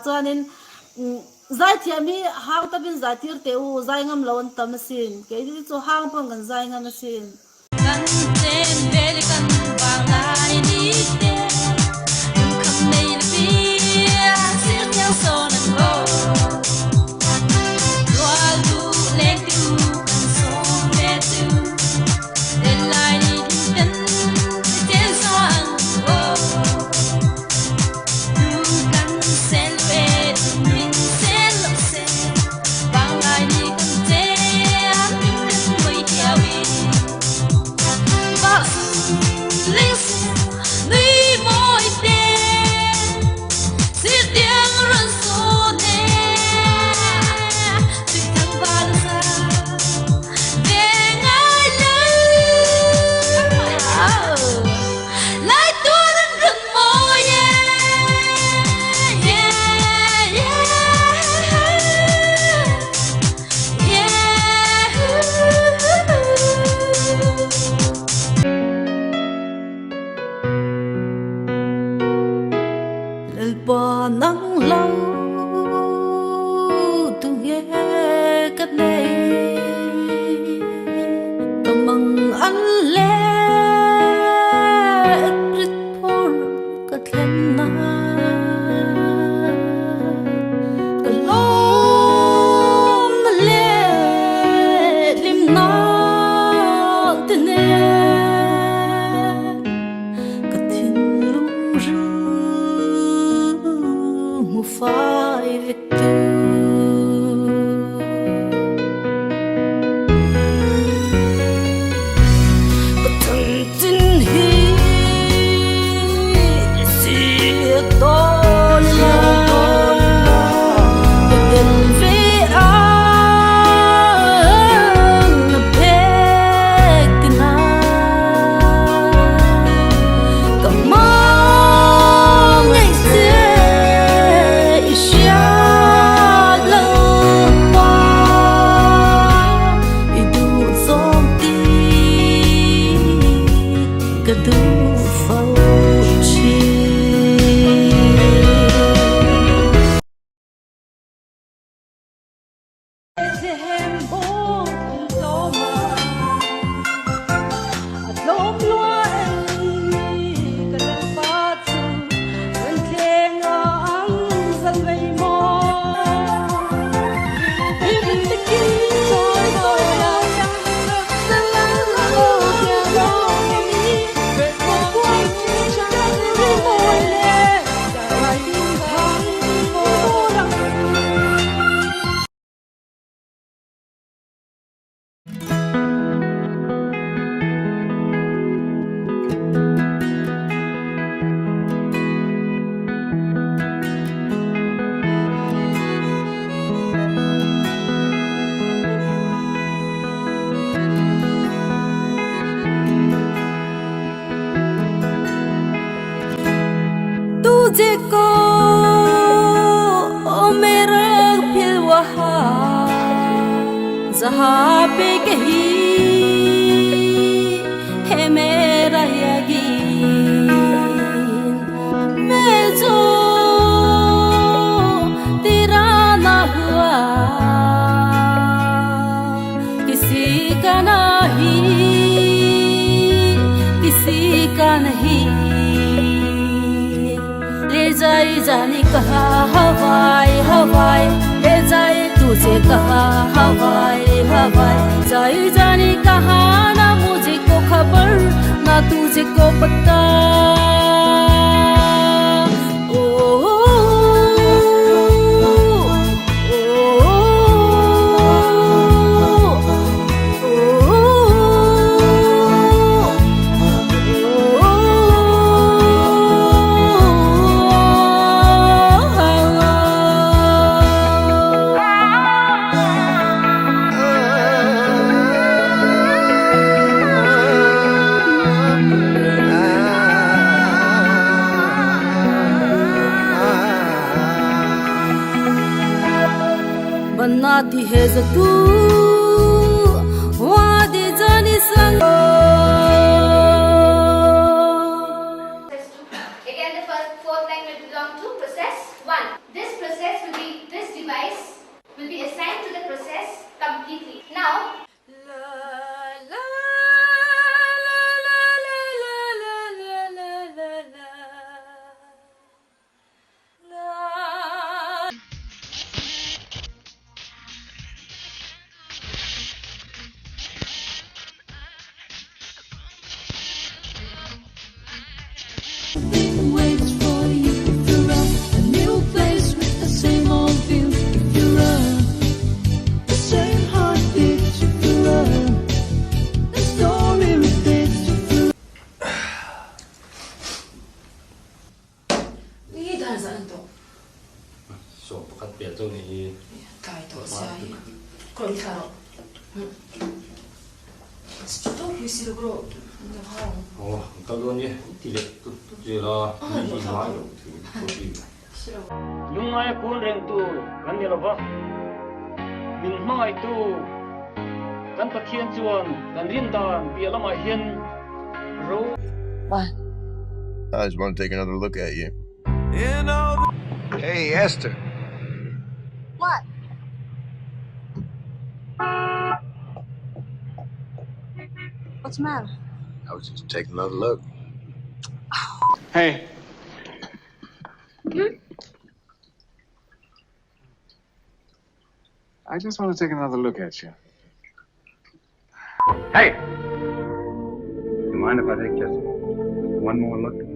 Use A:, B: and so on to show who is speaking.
A: cho nên Zaithiam mi hang ta bin Zaithir teu zai ngam lon tamasin ke di cho hang pang gan zai ngam asin kan ten bel kan bang lai ni te kham nei la pi sir nyang so nan go roal du lek tu kan so me tu den lai ni ten ten so an go nắng lâu tu nghe cất này cầm bằng ăn lẽ ít por cất lên na cái lom lẽ lim na tên cất thiên lung rư phải việc tu bất thần tin hi siết to la bên về anh bé tin cầm mong ngày xưa तुझको मेरा फिर वहाँ जहाँ पे कहीं है मेरा यकीन मैं जो तेरा ना हुआ किसी का नहीं ले जाए जाने कहा हवाई ले जाए तू मुझे कहाँ हवाई हवाई जाए जाने कहाँ ना मुझे को खबर ना तुझे को पता बनाती है जो तू वादे जाने संग
B: Again, the fourth line will belong to process 1. This device will be assigned to the process completely. Now,
A: waits for you if you're a new place with the same old view if you're the same heartbeat if you're the story repeats if you're
C: Ni darh zan to.
D: So pakat pia to ni
C: Kai to siya. Kron tharo. To huisi ro. Nga hao.
D: oh ka lo ni ti le tu je la ni ma yo tu ti
E: Yung ay kun reng tu kan ni lova min mai tu kan pathian chuan kan rin dan bia lama hian ro
F: I just want to take another look at you.
G: Hey, Esther.
B: what? What's the matter?
G: I was just taking another look.
E: hey
H: I just want to take another look at you.
E: hey
I: You mind if I take just one more look?